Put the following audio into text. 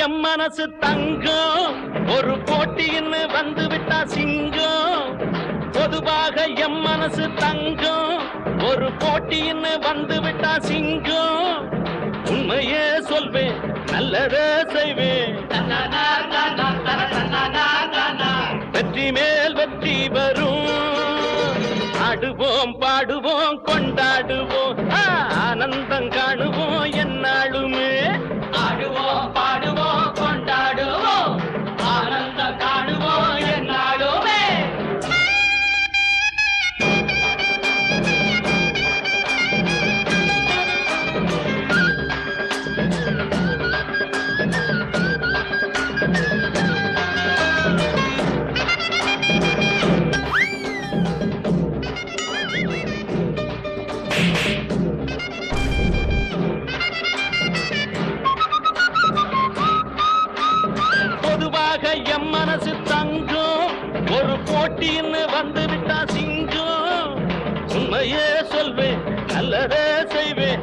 M மனசு தங்கம் ஒரு போட்டின்னு வந்து விட்டா சிங்கம். பொதுவாக எம் மனசு தங்கம் ஒரு போட்டின்னு வந்து விட்டா சிங்கம். உண்மையே சொல்வேன் நல்லதே செய்வேன். வெற்றி மேல் வெற்றி வரும். ஆடுவோம் பாடுவோம் கொண்டாடுவோம் ஆனந்தம் காணுவோம் என்னாலுமே. ஆடுவோம் பாடுவோம் கொண்டாடுவோம் ஆனந்தம் காணுவோம் என்னாலுமே. எம் மனசு தங்கம் ஒரு போட்டின்னு வந்து விட்டா சிங்கம். உண்மையே சொல்வேன் நல்லதே செய்வேன்.